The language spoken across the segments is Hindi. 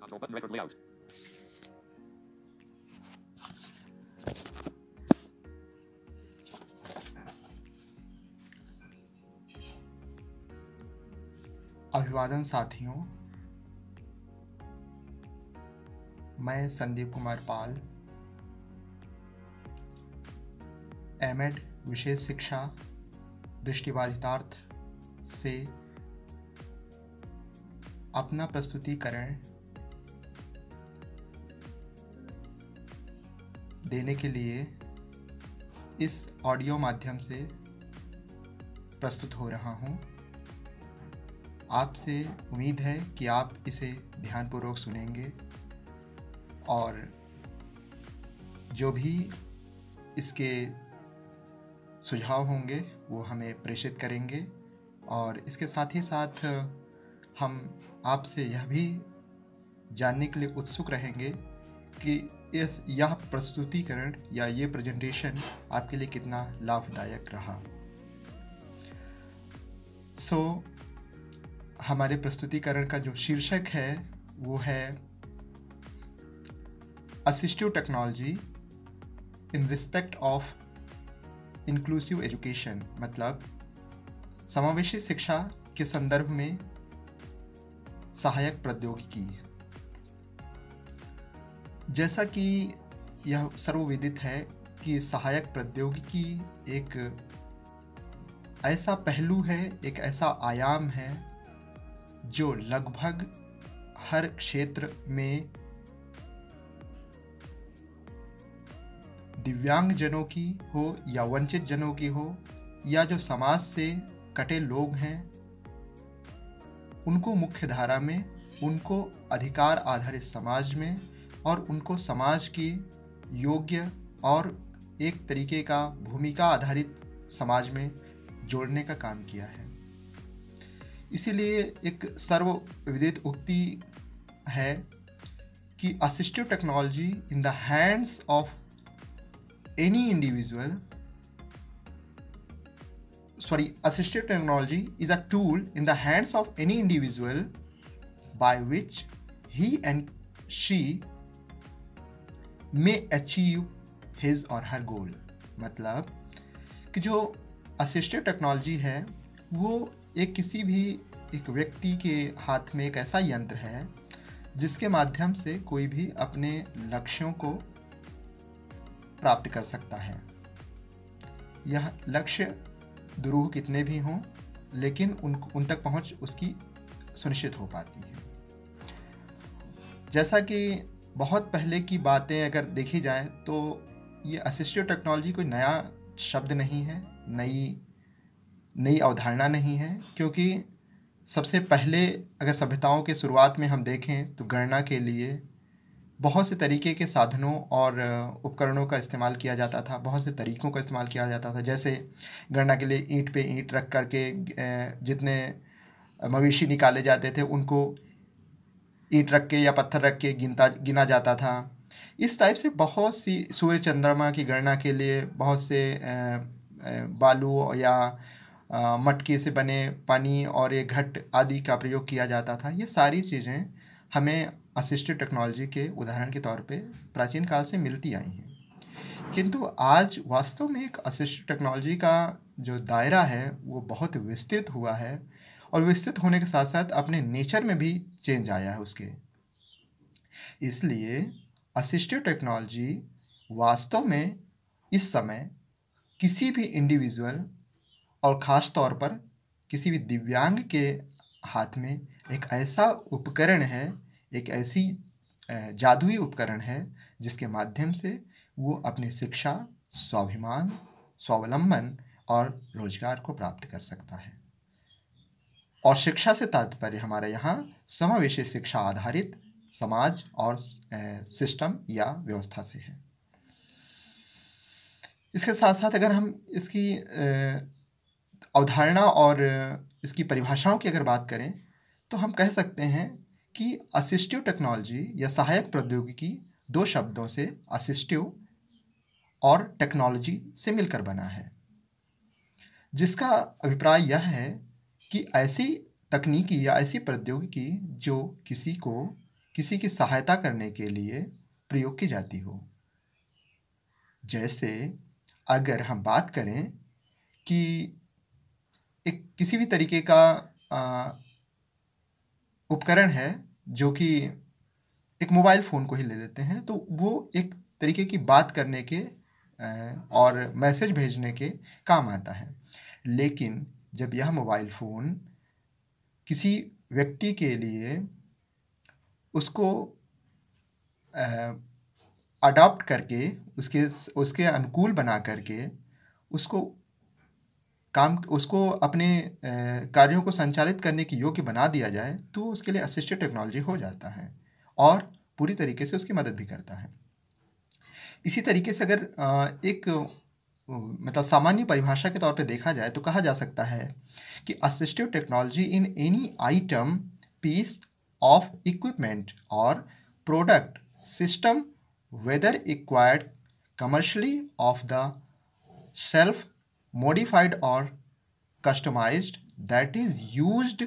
Console button record layout. अभिवादन साथियों, मैं संदीप कुमार पाल, एमएड विशेष शिक्षा दृष्टिबाधितार्थ से अपना प्रस्तुतिकरण देने के लिए इस ऑडियो माध्यम से प्रस्तुत हो रहा हूँ। आपसे उम्मीद है कि आप इसे ध्यानपूर्वक सुनेंगे और जो भी इसके सुझाव होंगे वो हमें प्रेषित करेंगे। और इसके साथ ही साथ हम आपसे यह भी जानने के लिए उत्सुक रहेंगे कि यह प्रस्तुतिकरण या ये प्रेजेंटेशन आपके लिए कितना लाभदायक रहा। हमारे प्रस्तुतिकरण का जो शीर्षक है वो है assistive technology in respect of inclusive education, मतलब समावेशी शिक्षा के संदर्भ में सहायक प्रौद्योगिकी। जैसा कि यह सर्वविदित है कि सहायक प्रौद्योगिकी एक ऐसा पहलू है, एक ऐसा आयाम है जो लगभग हर क्षेत्र में दिव्यांग जनों की हो या वंचित जनों की हो या जो समाज से कटे लोग हैं उनको मुख्य धारा में, उनको अधिकार आधारित समाज में और उनको समाज की योग्य और एक तरीके का भूमिका आधारित समाज में जोड़ने का काम किया है। इसीलिए एक सर्वविदित उक्ति है कि assistive technology in the hands of any individual assistive technology is a tool in the hands of any individual by which he and she may achieve his or her goal। मतलब कि जो असिस्टिव टेक्नोलॉजी है वो किसी भी एक व्यक्ति के हाथ में एक ऐसा यंत्र है जिसके माध्यम से कोई भी अपने लक्ष्यों को प्राप्त कर सकता है। यह लक्ष्य दुरूह कितने भी हों, लेकिन उन तक पहुंच उसकी सुनिश्चित हो पाती है। जैसा कि बहुत पहले की बातें अगर देखी जाए तो ये असिस्टिव टेक्नोलॉजी कोई नया शब्द नहीं है, नई अवधारणा नहीं है, क्योंकि सबसे पहले अगर सभ्यताओं के शुरुआत में हम देखें तो गणना के लिए बहुत से तरीके के साधनों और उपकरणों का इस्तेमाल किया जाता था, बहुत से तरीक़ों का इस्तेमाल किया जाता था। जैसे गणना के लिए ईंट पे ईंट रख करके जितने मवेशी निकाले जाते थे उनको ईंट रख के या पत्थर रख के गिना जाता था। इस टाइप से बहुत सी सूर्य चंद्रमा की गणना के लिए बहुत से बालू या मटके से बने पानी और एक घट आदि का प्रयोग किया जाता था। ये सारी चीज़ें हमें असिस्टिव टेक्नोलॉजी के उदाहरण के तौर पे प्राचीन काल से मिलती आई हैं। किंतु आज वास्तव में एक असिस्टिव टेक्नोलॉजी का जो दायरा है वो बहुत विस्तृत हुआ है और विस्तृत होने के साथ साथ अपने नेचर में भी चेंज आया है उसके। इसलिए असिस्टिव टेक्नोलॉजी वास्तव में इस समय किसी भी इंडिविजुअल और ख़ास तौर पर किसी भी दिव्यांग के हाथ में एक ऐसा उपकरण है, एक ऐसी जादुई उपकरण है जिसके माध्यम से वो अपनी शिक्षा, स्वाभिमान, स्वावलंबन और रोजगार को प्राप्त कर सकता है। और शिक्षा से तात्पर्य हमारे यहाँ समावेशी शिक्षा आधारित समाज और सिस्टम या व्यवस्था से है। इसके साथ साथ अगर हम इसकी अवधारणा और इसकी परिभाषाओं की अगर बात करें तो हम कह सकते हैं कि असिस्टिव टेक्नोलॉजी या सहायक प्रौद्योगिकी दो शब्दों से असिस्टिव और टेक्नोलॉजी से मिलकर बना है, जिसका अभिप्राय यह है कि ऐसी तकनीकी या ऐसी प्रौद्योगिकी जो किसी को किसी की सहायता करने के लिए प्रयोग की जाती हो। जैसे अगर हम बात करें कि एक किसी भी तरीके का उपकरण है, जो कि एक मोबाइल फ़ोन को ही ले लेते हैं, तो वो एक तरीके की बात करने के और मैसेज भेजने के काम आता है। लेकिन जब यह मोबाइल फ़ोन किसी व्यक्ति के लिए उसको अडॉप्ट करके उसके अनुकूल बना करके उसको उसको अपने कार्यों को संचालित करने के योग्य बना दिया जाए, तो उसके लिए असिस्टेड टेक्नोलॉजी हो जाता है और पूरी तरीके से उसकी मदद भी करता है। इसी तरीके से अगर एक मतलब सामान्य परिभाषा के तौर पे देखा जाए तो कहा जा सकता है कि assistive technology in any item, piece of equipment or product system whether acquired commercially of the self modified or customized that is used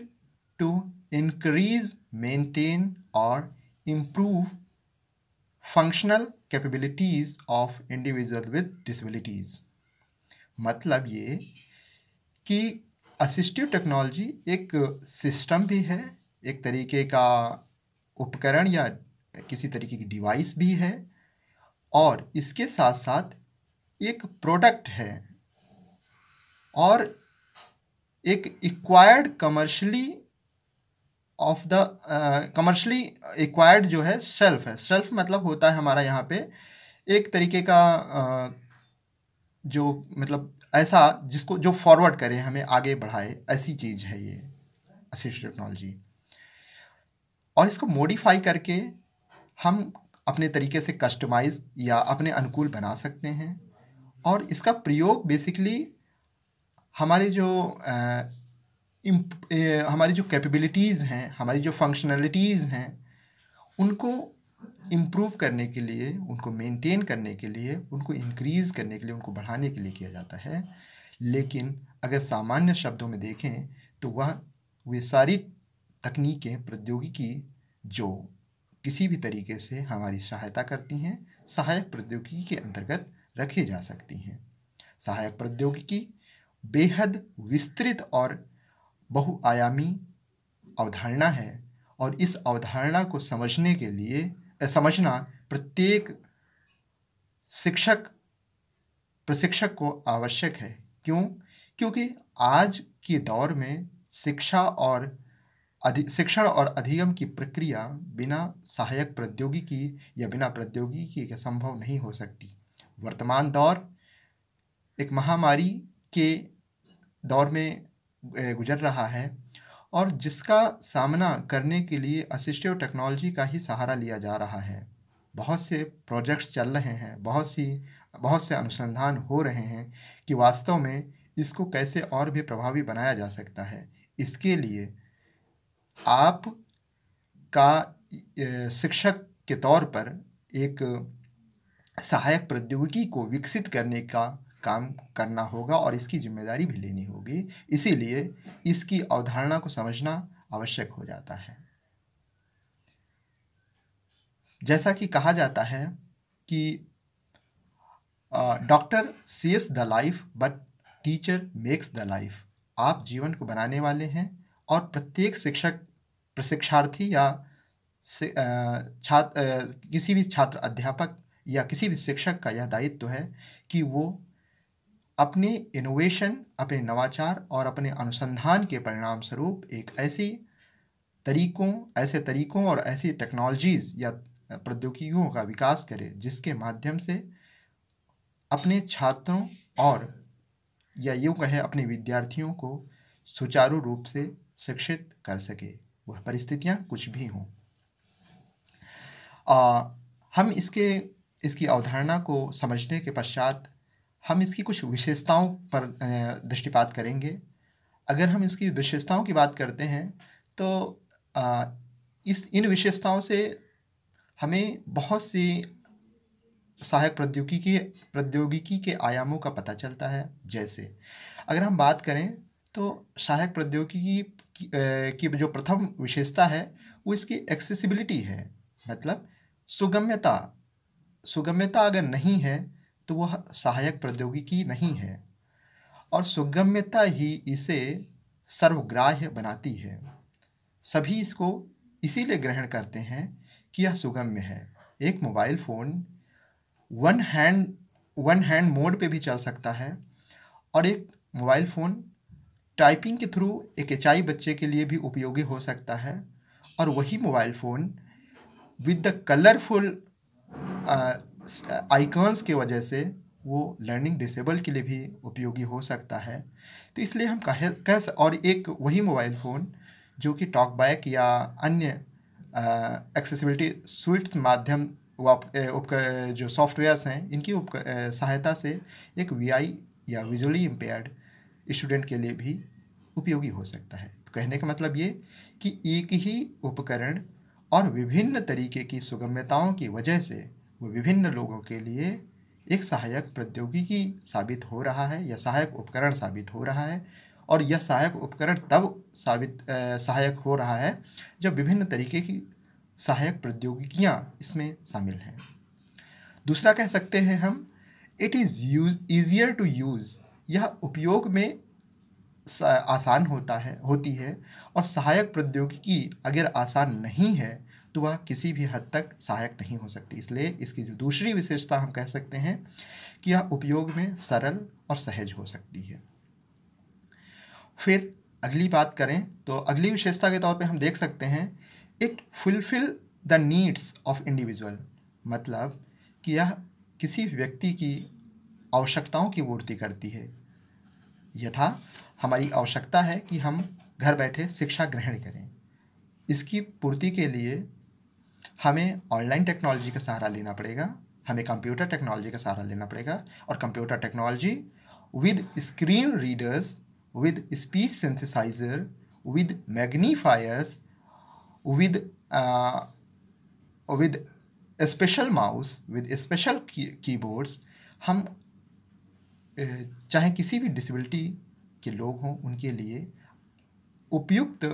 to increase, maintain or improve functional capabilities of individual with disabilities। मतलब ये कि असिस्टिव टेक्नोलॉजी एक सिस्टम भी है, एक तरीके का उपकरण या किसी तरीके की डिवाइस भी है, और इसके साथ साथ एक प्रोडक्ट है और एक एक्वायर्ड कमर्शली एक्वायर्ड जो है सेल्फ है। सेल्फ मतलब होता है हमारा यहाँ पे एक तरीके का जो मतलब ऐसा जिसको जो फॉरवर्ड करे, हमें आगे बढ़ाए, ऐसी चीज़ है ये असिस्टिव टेक्नोलॉजी। और इसको मॉडिफाई करके हम अपने तरीके से कस्टमाइज़ या अपने अनुकूल बना सकते हैं, और इसका प्रयोग बेसिकली हमारे जो हमारी जो कैपेबिलिटीज़ हैं, हमारी जो फंक्शनैलिटीज़ हैं, उनको इम्प्रूव करने के लिए, उनको मेंटेन करने के लिए, उनको इंक्रीज़ करने के लिए, उनको बढ़ाने के लिए किया जाता है। लेकिन अगर सामान्य शब्दों में देखें तो वे सारी तकनीकें, प्रौद्योगिकी जो किसी भी तरीके से हमारी सहायता करती हैं, सहायक प्रौद्योगिकी के अंतर्गत रखी जा सकती हैं। सहायक प्रौद्योगिकी बेहद विस्तृत और बहुआयामी अवधारणा है, और इस अवधारणा को समझने के लिए समझना प्रत्येक प्रशिक्षक को आवश्यक है। क्यों? क्योंकि आज के दौर में शिक्षण और अधिगम की प्रक्रिया बिना सहायक प्रौद्योगिकी या बिना प्रौद्योगिकी के संभव नहीं हो सकती। वर्तमान दौर एक महामारी के दौर में गुजर रहा है, और जिसका सामना करने के लिए असिस्टिव टेक्नोलॉजी का ही सहारा लिया जा रहा है। बहुत से प्रोजेक्ट्स चल रहे हैं, बहुत से अनुसंधान हो रहे हैं कि वास्तव में इसको कैसे और भी प्रभावी बनाया जा सकता है। इसके लिए आप का शिक्षक के तौर पर एक सहायक प्रौद्योगिकी को विकसित करने का काम करना होगा और इसकी जिम्मेदारी भी लेनी होगी। इसीलिए इसकी अवधारणा को समझना आवश्यक हो जाता है। जैसा कि कहा जाता है कि doctor saves the life but teacher makes the life. आप जीवन को बनाने वाले हैं, और प्रत्येक प्रशिक्षार्थी या किसी भी छात्र, अध्यापक या किसी भी शिक्षक का यह दायित्व है कि वो अपने इनोवेशन, अपने नवाचार और अपने अनुसंधान के परिणाम स्वरूप एक ऐसे तरीकों और ऐसी टेक्नोलॉजीज़ या प्रौद्योगिकियों का विकास करे जिसके माध्यम से अपने छात्रों और या यूँ कहें अपने विद्यार्थियों को सुचारू रूप से शिक्षित कर सके, वह परिस्थितियाँ कुछ भी हों। हम इसकी अवधारणा को समझने के पश्चात हम इसकी कुछ विशेषताओं पर दृष्टिपात करेंगे। अगर हम इसकी विशेषताओं की बात करते हैं तो इन विशेषताओं से हमें बहुत सी सहायक प्रौद्योगिकी के आयामों का पता चलता है। जैसे अगर हम बात करें तो सहायक प्रौद्योगिकी की जो प्रथम विशेषता है वो इसकी एक्सेसिबिलिटी है। मतलब सुगम्यता। सुगम्यता अगर नहीं है तो वह सहायक प्रौद्योगिकी नहीं है, और सुगम्यता ही इसे सर्वग्राह्य बनाती है। सभी इसको इसीलिए ग्रहण करते हैं कि यह सुगम्य है। एक mobile phone one hand mode पे भी चल सकता है, और एक मोबाइल फ़ोन टाइपिंग के थ्रू एक एचआई बच्चे के लिए भी उपयोगी हो सकता है, और वही mobile phone with the colourful icons की वजह से वो लर्निंग डिसेबल के लिए भी उपयोगी हो सकता है। तो इसलिए हम और एक वही मोबाइल फ़ोन जो कि टॉक बैक या अन्य एक्सेसिबिलिटी स्विट्स माध्यम जो सॉफ्टवेयर्स हैं इनकी सहायता से एक वीआई या विजुअली इम्पेयर्ड स्टूडेंट के लिए भी उपयोगी हो सकता है। तो कहने का मतलब ये कि एक ही उपकरण और विभिन्न तरीके की सुगम्यताओं की वजह से वो विभिन्न लोगों के लिए एक सहायक प्रौद्योगिकी साबित हो रहा है या सहायक उपकरण साबित हो रहा है, और यह सहायक उपकरण तब सहायक हो रहा है जब विभिन्न तरीके की सहायक प्रौद्योगिकियाँ इसमें शामिल हैं। दूसरा कह सकते हैं हम, it is easier to use. यह उपयोग में आसान होती है, और सहायक प्रौद्योगिकी अगर आसान नहीं है तो वह किसी भी हद तक सहायक नहीं हो सकती। इसलिए इसकी जो दूसरी विशेषता हम कह सकते हैं कि यह उपयोग में सरल और सहज हो सकती है। फिर अगली बात करें तो अगली विशेषता के तौर पे हम देख सकते हैं, it fulfil the needs of individual. मतलब कि यह किसी व्यक्ति की आवश्यकताओं की पूर्ति करती है। यथा हमारी आवश्यकता है कि हम घर बैठे शिक्षा ग्रहण करें। इसकी पूर्ति के लिए हमें ऑनलाइन टेक्नोलॉजी का सहारा लेना पड़ेगा, हमें कंप्यूटर टेक्नोलॉजी का सहारा लेना पड़ेगा, और computer technology with screen readers, with speech synthesizer, with magnifiers, with special mouse, with special keyboards, हम चाहे किसी भी डिसेबिलिटी के लोग हों उनके लिए उपयुक्त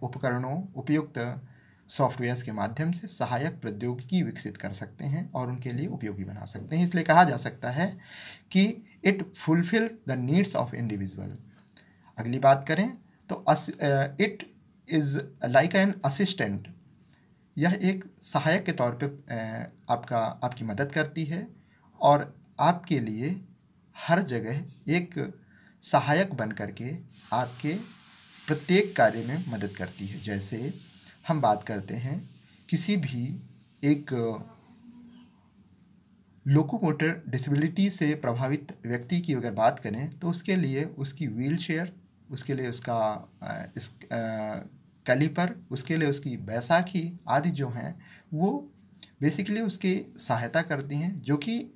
उपकरणों, उपयुक्त सॉफ्टवेयर्स के माध्यम से सहायक प्रौद्योगिकी विकसित कर सकते हैं और उनके लिए उपयोगी बना सकते हैं। इसलिए कहा जा सकता है कि it fulfil the needs of individual. अगली बात करें तो it is like an assistant. यह एक सहायक के तौर पे आपकी मदद करती है, और आपके लिए हर जगह एक सहायक बन करके आपके प्रत्येक कार्य में मदद करती है। जैसे हम बात करते हैं किसी भी एक लोकोमोटर डिसेबिलिटी से प्रभावित व्यक्ति की अगर बात करें तो उसके लिए उसकी व्हील चेयर, उसके लिए उसका कैलिपर, उसके लिए उसकी बैसाखी आदि जो हैं वो बेसिकली उसकी सहायता करती हैं, जो कि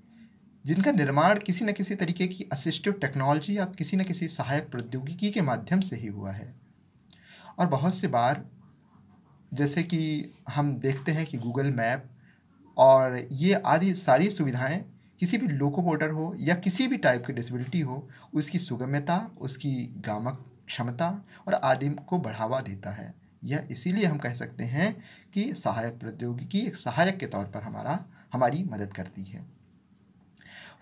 जिनका निर्माण किसी न किसी तरीके की असिस्टिव टेक्नोलॉजी या किसी न किसी सहायक प्रौद्योगिकी के माध्यम से ही हुआ है। और बहुत से बार जैसे कि हम देखते हैं कि गूगल मैप और ये आदि सारी सुविधाएं किसी भी लोकोमोटर हो या किसी भी टाइप की डिसेबिलिटी हो, उसकी सुगम्यता, उसकी गामक क्षमता और आदि को बढ़ावा देता है। यह इसीलिए हम कह सकते हैं कि सहायक प्रौद्योगिकी एक सहायक के तौर पर हमारी मदद करती है।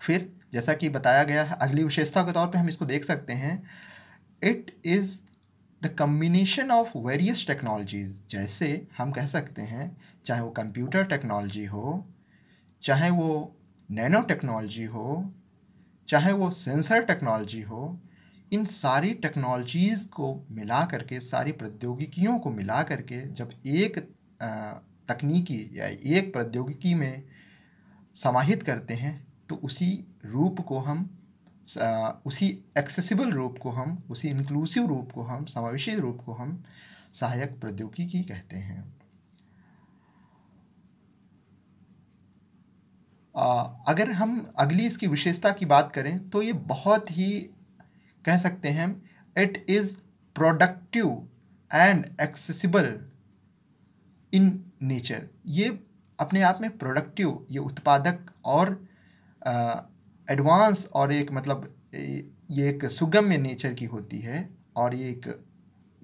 फिर जैसा कि बताया गया है, अगली विशेषता के तौर पे हम इसको देख सकते हैं, it is the combination of various technologies. जैसे हम कह सकते हैं चाहे वो कंप्यूटर टेक्नोलॉजी हो, चाहे वो नैनो टेक्नोलॉजी हो, चाहे वो सेंसर टेक्नोलॉजी हो, इन सारी टेक्नोलॉजीज़ को मिला करके, सारी प्रौद्योगिकियों को मिला करके जब एक तकनीकी या एक प्रौद्योगिकी में समाहित करते हैं तो उसी रूप को हम उसी एक्सेसिबल रूप को हम, उसी इंक्लूसिव रूप को हम, समावेशी रूप को हम सहायक प्रौद्योगिकी कहते हैं। अगर हम अगली इसकी विशेषता की बात करें तो ये बहुत ही कह सकते हैं, it is productive and accessible in nature. ये अपने आप में प्रोडक्टिव, ये उत्पादक और एडवांस और एक मतलब ये एक सुगम्य नेचर की होती है, और ये एक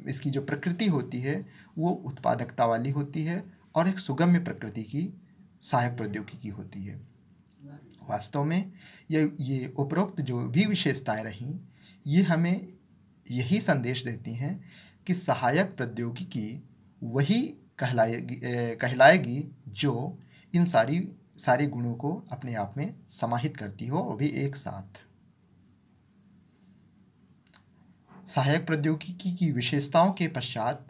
इसकी जो प्रकृति होती है वो उत्पादकता वाली होती है, और एक सुगम्य प्रकृति की सहायक प्रौद्योगिकी होती है। वास्तव में ये उपरोक्त जो भी विशेषताएं रहीं, ये हमें यही संदेश देती हैं कि सहायक प्रौद्योगिकी वही कहलाएगी जो इन सारे गुणों को अपने आप में समाहित करती हो, वो भी एक साथ। सहायक प्रौद्योगिकी की विशेषताओं के पश्चात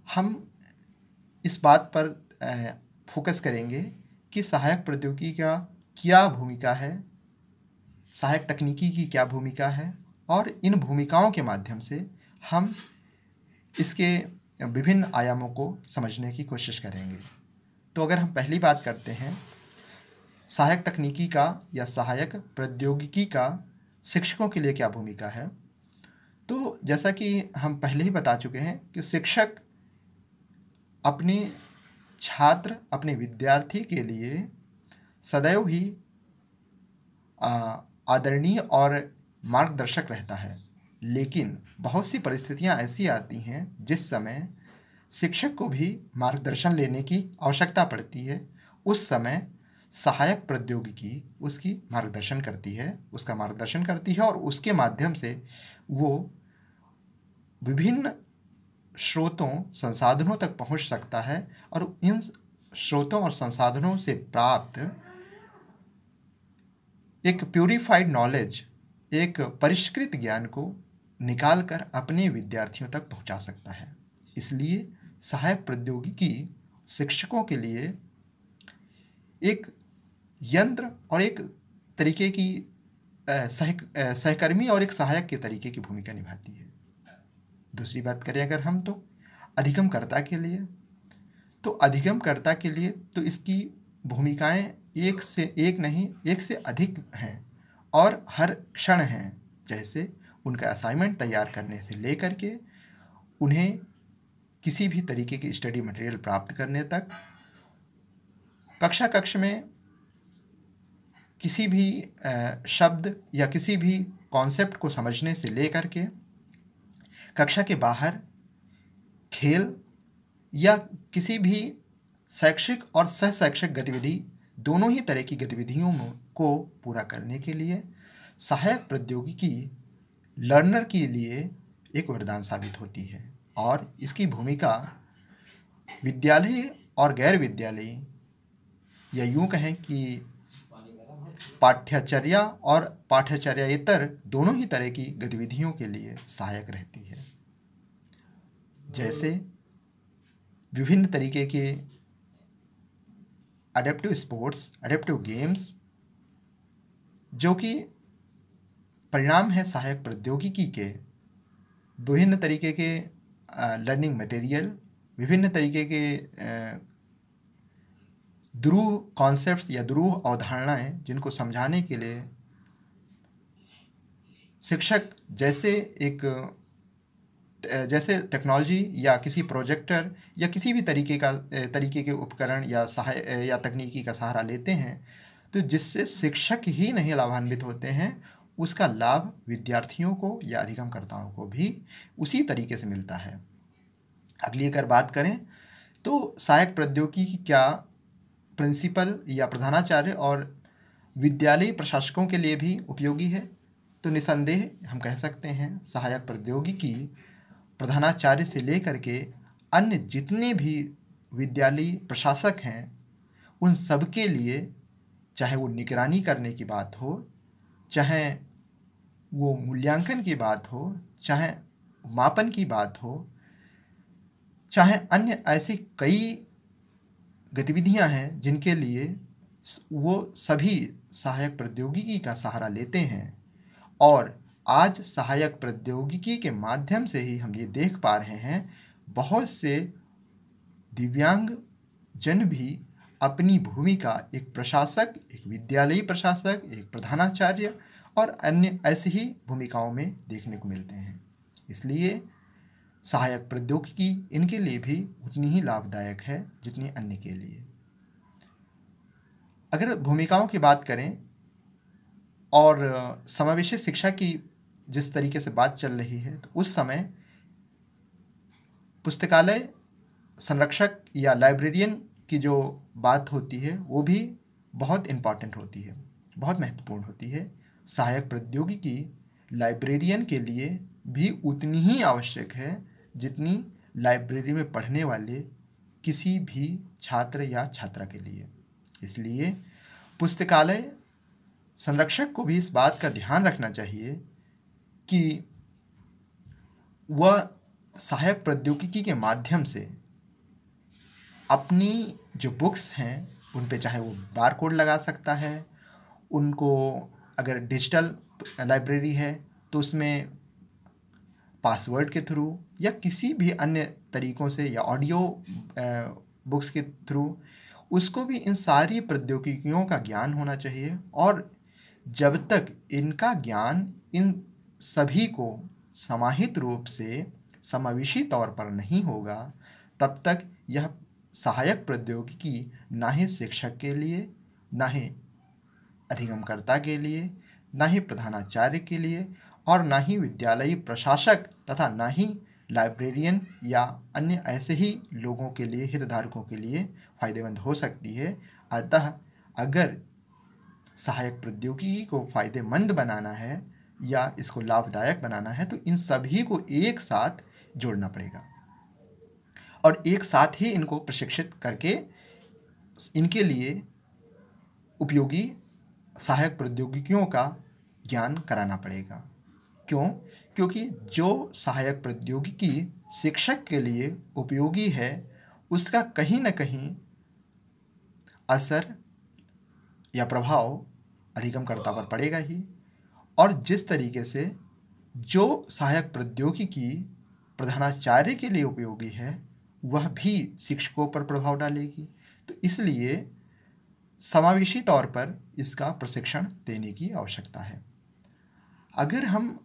हम इस बात पर फोकस करेंगे कि सहायक प्रौद्योगिकी का क्या भूमिका है, सहायक तकनीकी की क्या भूमिका है, और इन भूमिकाओं के माध्यम से हम इसके विभिन्न आयामों को समझने की कोशिश करेंगे। तो अगर हम पहली बात करते हैं सहायक तकनीकी का या सहायक प्रौद्योगिकी का शिक्षकों के लिए क्या भूमिका है, तो जैसा कि हम पहले ही बता चुके हैं कि शिक्षक अपने छात्र, अपने विद्यार्थी के लिए सदैव ही आदरणीय और मार्गदर्शक रहता है। लेकिन बहुत सी परिस्थितियां ऐसी आती हैं जिस समय शिक्षक को भी मार्गदर्शन लेने की आवश्यकता पड़ती है। उस समय सहायक प्रौद्योगिकी उसका मार्गदर्शन करती है और उसके माध्यम से वो विभिन्न स्रोतों, संसाधनों तक पहुंच सकता है और इन स्रोतों और संसाधनों से प्राप्त एक प्यूरिफाइड नॉलेज, एक परिष्कृत ज्ञान को निकालकर अपने विद्यार्थियों तक पहुंचा सकता है। इसलिए सहायक प्रौद्योगिकी शिक्षकों के लिए एक यंत्र और एक तरीके की सहकर्मी और एक सहायक के तरीके की भूमिका निभाती है। दूसरी बात करें अगर हम तो अधिगमकर्ता के लिए, तो इसकी भूमिकाएं एक से एक नहीं, एक से अधिक हैं और हर क्षण हैं। जैसे उनका असाइनमेंट तैयार करने से लेकर के उन्हें किसी भी तरीके की स्टडी मटेरियल प्राप्त करने तक, कक्ष में किसी भी शब्द या किसी भी कॉन्सेप्ट को समझने से लेकर के कक्षा के बाहर खेल या किसी भी शैक्षिक और सह शैक्षिक गतिविधि, दोनों ही तरह की गतिविधियों को पूरा करने के लिए सहायक प्रौद्योगिकी लर्नर के लिए एक वरदान साबित होती है। और इसकी भूमिका विद्यालय और गैर विद्यालय, या यूँ कहें कि पाठ्यचर्या और पाठ्यचर्याएतर दोनों ही तरह की गतिविधियों के लिए सहायक रहती है। जैसे विभिन्न तरीके के अडेप्टिव स्पोर्ट्स, अडेप्टिव गेम्स, जो कि परिणाम है सहायक प्रौद्योगिकी के, विभिन्न तरीके के लर्निंग मटेरियल, विभिन्न तरीके के दुरूह कॉन्सेप्ट्स या दुरूह अवधारणाएं जिनको समझाने के लिए शिक्षक जैसे टेक्नोलॉजी या किसी प्रोजेक्टर या किसी भी तरीके के उपकरण या तकनीकी का सहारा लेते हैं, तो जिससे शिक्षक ही नहीं लाभान्वित होते हैं, उसका लाभ विद्यार्थियों को या अधिगमकर्ताओं को भी उसी तरीके से मिलता है। अगली अगर बात करें तो सहायक प्रौद्योगिकी क्या प्रिंसिपल या प्रधानाचार्य और विद्यालय प्रशासकों के लिए भी उपयोगी है? तो निसंदेह हम कह सकते हैं सहायक प्रौद्योगिकी प्रधानाचार्य से लेकर के अन्य जितने भी विद्यालय प्रशासक हैं, उन सब के लिए, चाहे वो निगरानी करने की बात हो, चाहे वो मूल्यांकन की बात हो, चाहे मापन की बात हो, चाहे अन्य ऐसी कई गतिविधियां हैं जिनके लिए वो सभी सहायक प्रौद्योगिकी का सहारा लेते हैं। और आज सहायक प्रौद्योगिकी के माध्यम से ही हम ये देख पा रहे हैं बहुत से दिव्यांग जन भी अपनी भूमिका एक प्रशासक, एक विद्यालयी प्रशासक, एक प्रधानाचार्य और अन्य ऐसी ही भूमिकाओं में देखने को मिलते हैं। इसलिए सहायक प्रौद्योगिकी इनके लिए भी उतनी ही लाभदायक है जितनी अन्य के लिए। अगर भूमिकाओं की बात करें और समावेशी शिक्षा की जिस तरीके से बात चल रही है, तो उस समय पुस्तकालय संरक्षक या लाइब्रेरियन की जो बात होती है वो भी बहुत इम्पॉर्टेंट होती है, बहुत महत्वपूर्ण होती है। सहायक प्रौद्योगिकी लाइब्रेरियन के लिए भी उतनी ही आवश्यक है जितनी लाइब्रेरी में पढ़ने वाले किसी भी छात्र या छात्रा के लिए। इसलिए पुस्तकालय संरक्षक को भी इस बात का ध्यान रखना चाहिए कि वह सहायक प्रौद्योगिकी के माध्यम से अपनी जो बुक्स हैं उन पे चाहे वो बारकोड लगा सकता है, उनको अगर डिजिटल लाइब्रेरी है तो उसमें पासवर्ड के थ्रू या किसी भी अन्य तरीक़ों से या ऑडियो बुक्स के थ्रू उसको भी इन सारी प्रौद्योगिकियों का ज्ञान होना चाहिए। और जब तक इनका ज्ञान इन सभी को समाहित रूप से समावेशी तौर पर नहीं होगा, तब तक यह सहायक प्रौद्योगिकी ना ही शिक्षक के लिए, ना ही अधिगमकर्ता के लिए, ना ही प्रधानाचार्य के लिए और ना ही विद्यालयी प्रशासक तथा ना ही लाइब्रेरियन या अन्य ऐसे ही लोगों के लिए, हितधारकों के लिए फ़ायदेमंद हो सकती है। अतः अगर सहायक प्रौद्योगिकी को फ़ायदेमंद बनाना है या इसको लाभदायक बनाना है तो इन सभी को एक साथ जोड़ना पड़ेगा और एक साथ ही इनको प्रशिक्षित करके इनके लिए उपयोगी सहायक प्रौद्योगिकियों का ज्ञान कराना पड़ेगा। क्यों? क्योंकि जो सहायक प्रौद्योगिकी शिक्षक के लिए उपयोगी है उसका कहीं न कहीं असर या प्रभाव अधिगमकर्ता पर पड़ेगा ही। और जिस तरीके से जो सहायक प्रौद्योगिकी प्रधानाचार्य के लिए उपयोगी है वह भी शिक्षकों पर प्रभाव डालेगी। तो इसलिए समावेशी तौर पर इसका प्रशिक्षण देने की आवश्यकता है। अगर हम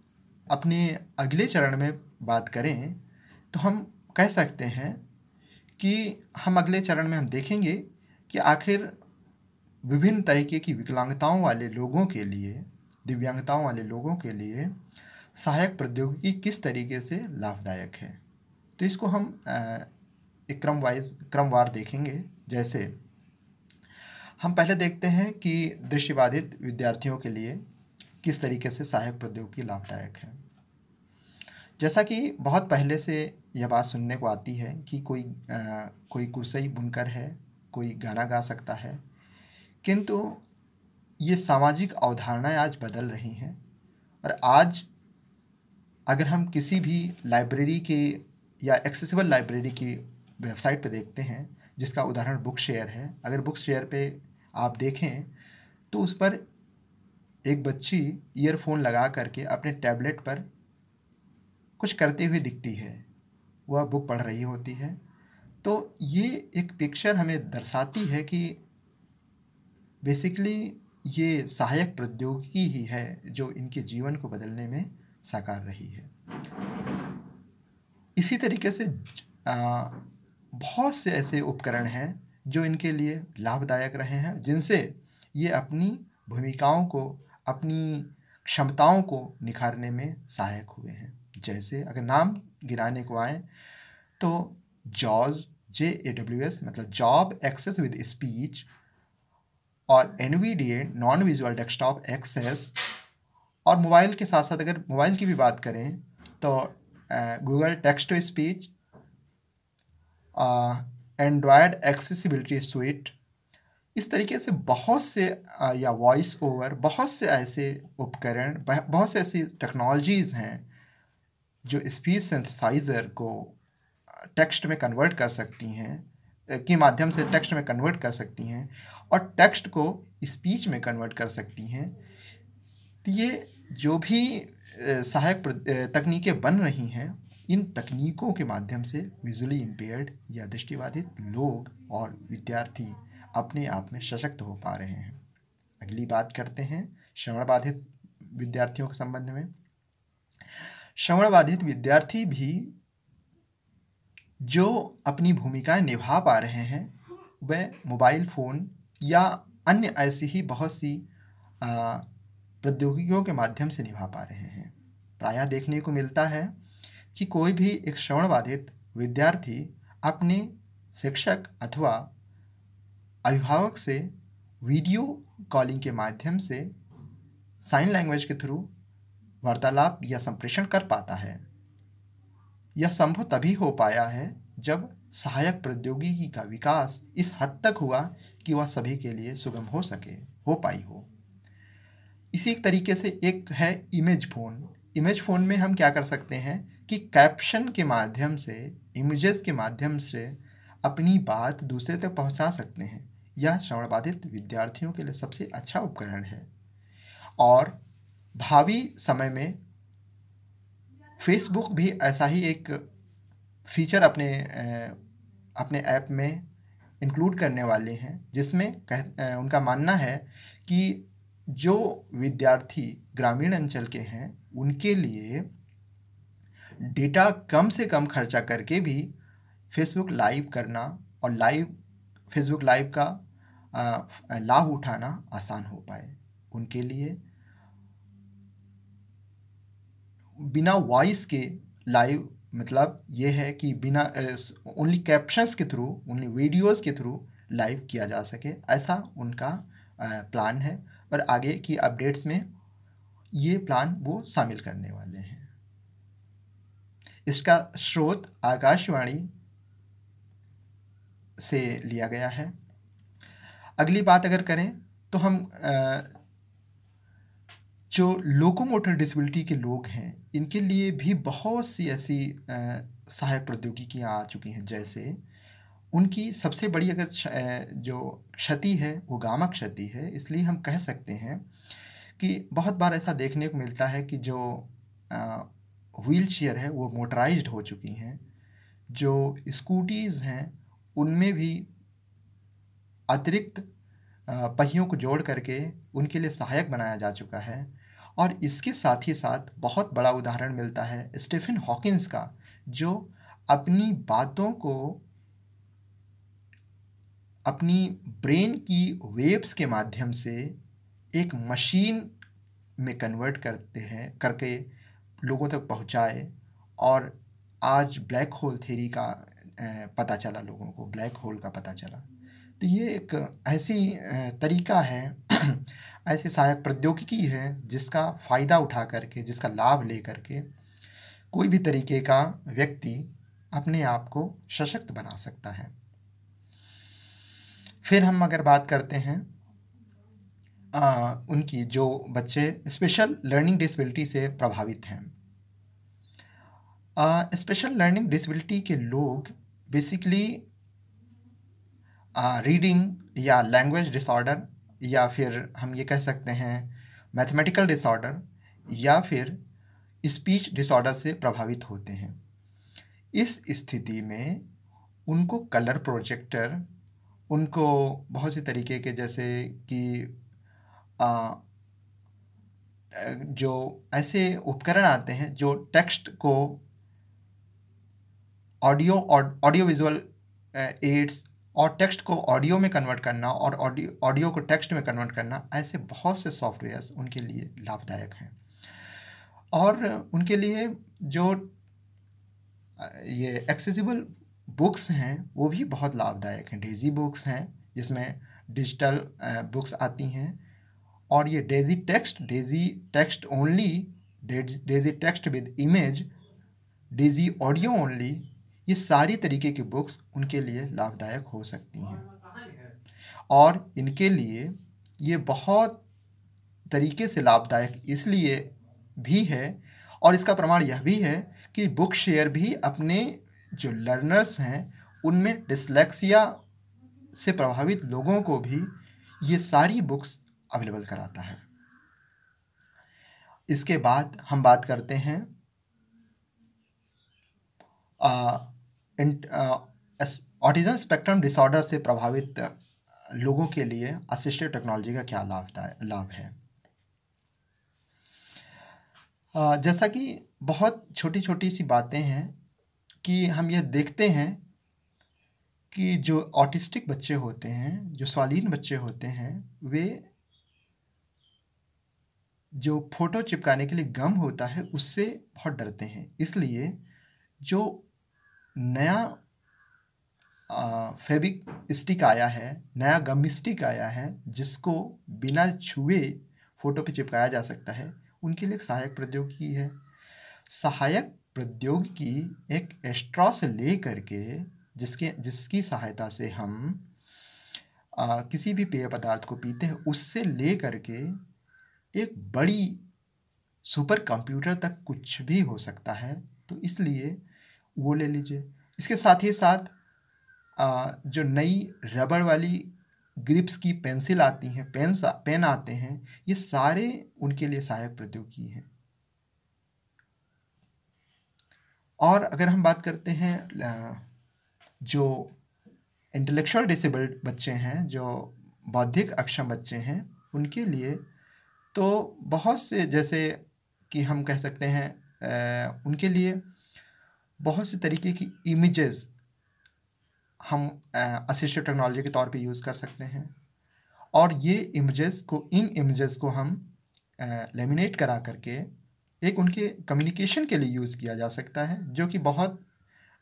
अपने अगले चरण में बात करें तो हम कह सकते हैं कि हम अगले चरण में हम देखेंगे कि आखिर विभिन्न तरीके की विकलांगताओं वाले लोगों के लिए, दिव्यांगताओं वाले लोगों के लिए सहायक प्रौद्योगिकी किस तरीके से लाभदायक है। तो इसको हम एक क्रमवार देखेंगे। जैसे हम पहले देखते हैं कि दृष्टिबाधित विद्यार्थियों के लिए किस तरीके से सहायक प्रौद्योगिकी लाभदायक है। जैसा कि बहुत पहले से यह बात सुनने को आती है कि कोई कुरसई बुनकर है, कोई गाना गा सकता है, किंतु ये सामाजिक अवधारणाएं आज बदल रही हैं। और आज अगर हम किसी भी लाइब्रेरी के या एक्सेसिबल लाइब्रेरी की वेबसाइट पर देखते हैं, जिसका उदाहरण बुक शेयर है, अगर बुक शेयर पे आप देखें तो उस पर एक बच्ची ईयरफोन लगा करके अपने टैबलेट पर कुछ करते हुए दिखती है, वह बुक पढ़ रही होती है। तो ये एक पिक्चर हमें दर्शाती है कि बेसिकली ये सहायक प्रौद्योगिकी ही है जो इनके जीवन को बदलने में साकार रही है। इसी तरीके से बहुत से ऐसे उपकरण हैं जो इनके लिए लाभदायक रहे हैं, जिनसे ये अपनी भूमिकाओं को, अपनी क्षमताओं को निखारने में सहायक हुए हैं। जैसे अगर नाम गिनाने को आए तो JAWS JAWS मतलब जॉब एक्सेस विद स्पीच और NVDA non visual desktop access. और मोबाइल के साथ साथ अगर मोबाइल की भी बात करें तो Google text to speech, Android accessibility suite, इस तरीके से बहुत से या वॉइस ओवर, बहुत से ऐसे उपकरण, बहुत से ऐसी टेक्नोलॉजीज़ हैं जो स्पीच सिंथेसाइज़र को टेक्स्ट में कन्वर्ट कर सकती हैं, के माध्यम से टेक्स्ट में कन्वर्ट कर सकती हैं और टेक्स्ट को स्पीच में कन्वर्ट कर सकती हैं। तो ये जो भी सहायक तकनीकें बन रही हैं, इन तकनीकों के माध्यम से विजुअली इम्पेयर्ड या दृष्टिबाधित लोग और विद्यार्थी अपने आप में सशक्त हो पा रहे हैं। अगली बात करते हैं श्रवण बाधित विद्यार्थियों के संबंध में। श्रवण बाधित विद्यार्थी भी जो अपनी भूमिकाएं निभा पा रहे हैं वह मोबाइल फ़ोन या अन्य ऐसी ही बहुत सी प्रौद्योगिकियों के माध्यम से निभा पा रहे हैं। प्रायः देखने को मिलता है कि कोई भी एक श्रवण बाधित विद्यार्थी अपने शिक्षक अथवा अभिभावक से वीडियो कॉलिंग के माध्यम से साइन लैंग्वेज के थ्रू वार्तालाप या संप्रेषण कर पाता है। यह संभव तभी हो पाया है जब सहायक प्रौद्योगिकी का विकास इस हद तक हुआ कि वह सभी के लिए सुगम हो पाई हो। इसी तरीके से एक है इमेज फ़ोन। इमेज फ़ोन में हम क्या कर सकते हैं कि कैप्शन के माध्यम से, इमेजेस के माध्यम से अपनी बात दूसरे तक पहुंचा सकते हैं। यह श्रवणबाधित विद्यार्थियों के लिए सबसे अच्छा उपकरण है और भावी समय में फेसबुक भी ऐसा ही एक फीचर अपने ऐप में इंक्लूड करने वाले हैं, जिसमें उनका मानना है कि जो विद्यार्थी ग्रामीण अंचल के हैं उनके लिए डेटा कम से कम खर्चा करके भी फेसबुक लाइव करना और फेसबुक लाइव का लाभ उठाना आसान हो पाए। उनके लिए बिना वॉइस के लाइव मतलब ये है कि बिना ओनली कैप्शंस के थ्रू, ओनली वीडियोस के थ्रू लाइव किया जा सके, ऐसा उनका प्लान है और आगे की अपडेट्स में ये प्लान वो शामिल करने वाले हैं। इसका स्रोत आकाशवाणी से लिया गया है। अगली बात अगर करें तो हम जो लोकोमोटर डिसेबिलिटी के लोग हैं इनके लिए भी बहुत सी ऐसी सहायक प्रौद्योगिकियाँ आ चुकी हैं। जैसे उनकी सबसे बड़ी अगर जो क्षति है वो गामा क्षति है। इसलिए हम कह सकते हैं कि बहुत बार ऐसा देखने को मिलता है कि जो व्हील चेयर है वो मोटराइज्ड हो चुकी हैं। जो स्कूटीज़ हैं उनमें भी अतिरिक्त पहियों को जोड़ करके उनके लिए सहायक बनाया जा चुका है। और इसके साथ ही साथ बहुत बड़ा उदाहरण मिलता है स्टीफन हॉकिंस का, जो अपनी बातों को अपनी ब्रेन की वेव्स के माध्यम से एक मशीन में कन्वर्ट करके लोगों तक पहुंचाए। और आज ब्लैक होल थ्योरी का पता चला, लोगों को ब्लैक होल का पता चला। तो ये एक ऐसी तरीका है ऐसी सहायक प्रौद्योगिकी है जिसका फ़ायदा उठा करके, जिसका लाभ ले करके कोई भी तरीके का व्यक्ति अपने आप को सशक्त बना सकता है। फिर हम अगर बात करते हैं उनकी जो बच्चे स्पेशल लर्निंग डिसेबिलिटी से प्रभावित हैं। स्पेशल लर्निंग डिसेबिलिटी के लोग बेसिकली रीडिंग या लैंग्वेज डिसऑर्डर, या फिर हम ये कह सकते हैं मैथमेटिकल डिसऑर्डर, या फिर स्पीच डिसऑर्डर से प्रभावित होते हैं। इस स्थिति में उनको कलर प्रोजेक्टर, उनको बहुत सी तरीके के जैसे कि जो ऐसे उपकरण आते हैं जो टेक्स्ट को ऑडियो विजुअल एड्स और टेक्स्ट को ऑडियो में कन्वर्ट करना और ऑडियो को टेक्स्ट में कन्वर्ट करना, ऐसे बहुत से सॉफ्टवेयर्स उनके लिए लाभदायक हैं। और उनके लिए जो ये एक्सेसिबल बुक्स हैं वो भी बहुत लाभदायक हैं। डेजी बुक्स हैं जिसमें डिजिटल बुक्स आती हैं, और ये Daisy text only, Daisy text with image, Daisy audio only, ये सारी तरीके की बुक्स उनके लिए लाभदायक हो सकती हैं। और इनके लिए ये बहुत तरीके से लाभदायक इसलिए भी है, और इसका प्रमाण यह भी है कि बुक शेयर भी अपने जो लर्नर्स हैं उनमें डिसलेक्सिया से प्रभावित लोगों को भी ये सारी बुक्स अवेलेबल कराता है। इसके बाद हम बात करते हैं ऑटिज्म स्पेक्ट्रम डिसऑर्डर से प्रभावित लोगों के लिए असिस्टिव टेक्नोलॉजी का क्या लाभ है। जैसा कि बहुत छोटी छोटी सी बातें हैं कि हम यह देखते हैं कि जो ऑटिस्टिक बच्चे होते हैं, जो स्वालीन बच्चे होते हैं, वे जो फ़ोटो चिपकाने के लिए गम होता है उससे बहुत डरते हैं। इसलिए जो नया फेविक स्टिक आया है, नया गम स्टिक आया है जिसको बिना छुए फ़ोटो पे चिपकाया जा सकता है, उनके लिए एक सहायक प्रौद्योगिकी है। सहायक प्रौद्योगिकी एक स्ट्रॉ से ले करके जिसकी सहायता से हम किसी भी पेय पदार्थ को पीते हैं, उससे ले करके एक बड़ी सुपर कंप्यूटर तक कुछ भी हो सकता है। तो इसलिए वो ले लीजिए। इसके साथ ही साथ जो नई रबड़ वाली ग्रिप्स की पेंसिल आती हैं, पेन आते हैं, ये सारे उनके लिए सहायक प्रौद्योगिकी हैं। और अगर हम बात करते हैं जो इंटेलेक्चुअल डिसेबल्ड बच्चे हैं, जो बौद्धिक अक्षम बच्चे हैं, उनके लिए तो बहुत से, जैसे कि हम कह सकते हैं उनके लिए बहुत से तरीके की इमेजेस हम असिस्टिव टेक्नोलॉजी के तौर पे यूज़ कर सकते हैं। और इन इमेजेस को हम लेमिनेट करा करके एक उनके कम्युनिकेशन के लिए यूज़ किया जा सकता है, जो कि बहुत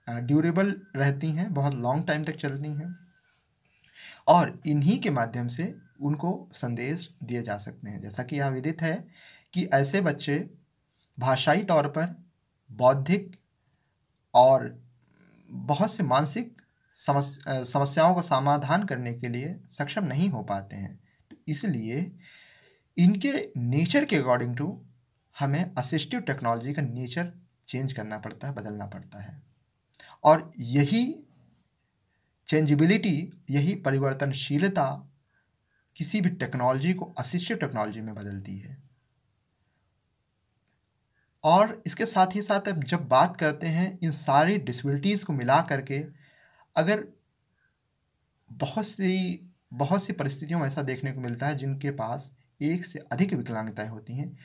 ड्यूरेबल रहती हैं, बहुत लॉन्ग टाइम तक चलती हैं, और इन्हीं के माध्यम से उनको संदेश दिए जा सकते हैं। जैसा कि यह विदित है कि ऐसे बच्चे भाषाई तौर पर, बौद्धिक और बहुत से मानसिक समस्याओं का समाधान करने के लिए सक्षम नहीं हो पाते हैं। तो इसलिए इनके नेचर के अकॉर्डिंग टू हमें असिस्टिव टेक्नोलॉजी का नेचर चेंज करना पड़ता है, बदलना पड़ता है। और यही चेंजेबिलिटी, यही परिवर्तनशीलता किसी भी टेक्नोलॉजी को असिस्टिव टेक्नोलॉजी में बदलती है। और इसके साथ ही साथ अब जब बात करते हैं इन सारी डिसेबिलिटीज़ को मिला करके, अगर बहुत सी परिस्थितियों में ऐसा देखने को मिलता है जिनके पास एक से अधिक विकलांगताएं होती हैं,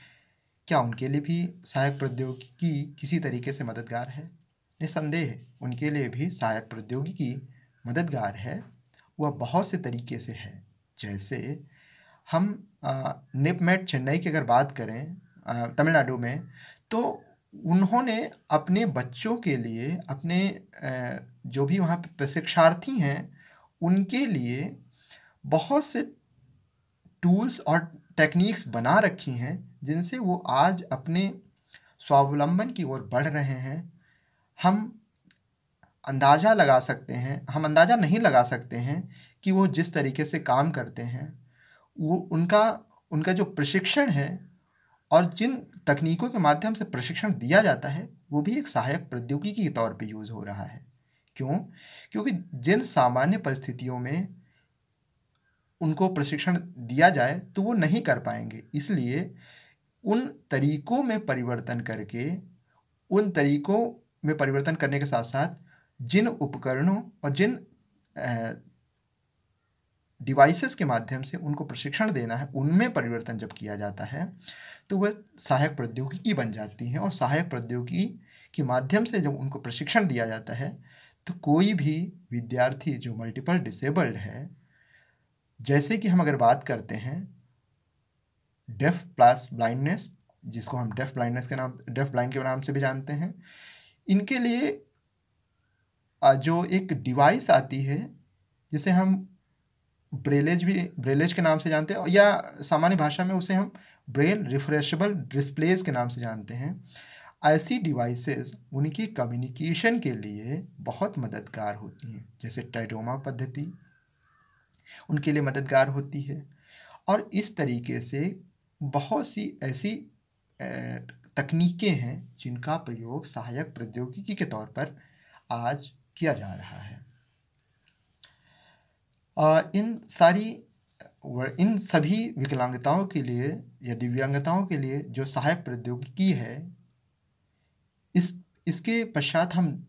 क्या उनके लिए भी सहायक प्रौद्योगिकी किसी तरीके से मददगार है? निसंदेह उनके लिए भी सहायक प्रौद्योगिकी मददगार है। वह बहुत से तरीके से है। जैसे हम निपमेट चेन्नई की अगर बात करें, तमिलनाडु में, तो उन्होंने अपने बच्चों के लिए, अपने जो भी वहाँ पे प्रशिक्षार्थी हैं, उनके लिए बहुत से टूल्स और टेक्निक्स बना रखी हैं जिनसे वो आज अपने स्वावलंबन की ओर बढ़ रहे हैं। हम अंदाज़ा नहीं लगा सकते हैं कि वो जिस तरीके से काम करते हैं, वो उनका जो प्रशिक्षण है और जिन तकनीकों के माध्यम से प्रशिक्षण दिया जाता है, वो भी एक सहायक प्रौद्योगिकी के तौर पे यूज़ हो रहा है। क्यों? क्योंकि जिन सामान्य परिस्थितियों में उनको प्रशिक्षण दिया जाए तो वो नहीं कर पाएंगे, इसलिए उन तरीकों में परिवर्तन करने के साथ साथ जिन उपकरणों और जिन डिवाइसेस के माध्यम से उनको प्रशिक्षण देना है, उनमें परिवर्तन जब किया जाता है तो वह सहायक प्रौद्योगिकी बन जाती है। और सहायक प्रौद्योगिकी के माध्यम से जब उनको प्रशिक्षण दिया जाता है तो कोई भी विद्यार्थी जो मल्टीपल डिसेबल्ड है, जैसे कि हम अगर बात करते हैं डेफ प्लस ब्लाइंडनेस, जिसको हम डेफ ब्लाइंड के नाम से भी जानते हैं, इनके लिए जो एक डिवाइस आती है जिसे हम ब्रेलेज के नाम से जानते हैं, या सामान्य भाषा में उसे हम ब्रेल रिफ्रेशेबल डिस्प्लेस के नाम से जानते हैं, ऐसी डिवाइसेस उनकी कम्युनिकेशन के लिए बहुत मददगार होती हैं। जैसे टाइडोमा पद्धति उनके लिए मददगार होती है। और इस तरीके से बहुत सी ऐसी तकनीकें हैं जिनका प्रयोग सहायक प्रौद्योगिकी के तौर पर आज किया जा रहा है। इन सभी विकलांगताओं के लिए या दिव्यांगताओं के लिए जो सहायक प्रौद्योगिकी है, इसके पश्चात हम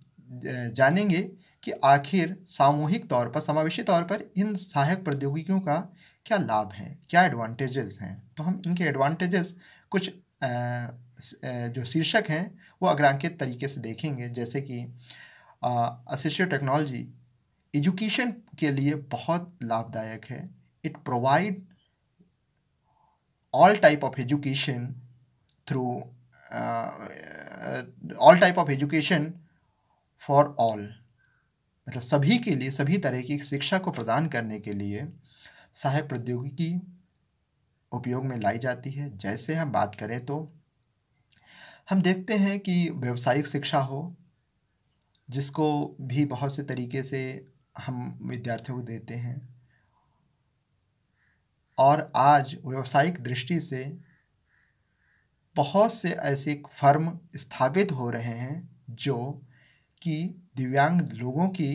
जानेंगे कि आखिर सामूहिक तौर पर, समावेशी तौर पर इन सहायक प्रौद्योगिकियों का क्या लाभ हैं, क्या एडवांटेजेस हैं। तो हम इनके एडवांटेजेस कुछ जो शीर्षक हैं वो अग्रांकित तरीके से देखेंगे। जैसे कि असिस्टिव टेक्नोलॉजी एजुकेशन के लिए बहुत लाभदायक है। It provide all type of education for all. मतलब सभी के लिए सभी तरह की शिक्षा को प्रदान करने के लिए सहायक प्रौद्योगिकी उपयोग में लाई जाती है। जैसे हम बात करें तो हम देखते हैं कि व्यावसायिक शिक्षा हो, जिसको भी बहुत से तरीके से हम विद्यार्थियों को देते हैं, और आज व्यावसायिक दृष्टि से बहुत से ऐसे फर्म स्थापित हो रहे हैं जो कि दिव्यांग लोगों की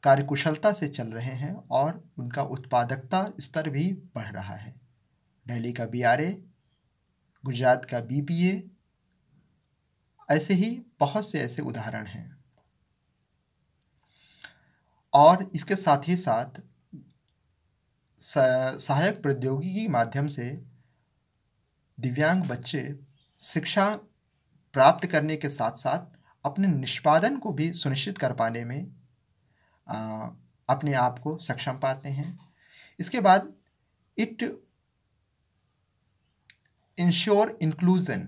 कार्यकुशलता से चल रहे हैं और उनका उत्पादकता स्तर भी बढ़ रहा है। दिल्ली का BRA, गुजरात का BPA, ऐसे ही बहुत से ऐसे उदाहरण हैं। और इसके साथ ही साथ सहायक प्रौद्योगिकी के माध्यम से दिव्यांग बच्चे शिक्षा प्राप्त करने के साथ साथ अपने निष्पादन को भी सुनिश्चित कर पाने में अपने आप को सक्षम पाते हैं। इसके बाद इट इंश्योर इंक्लूजन,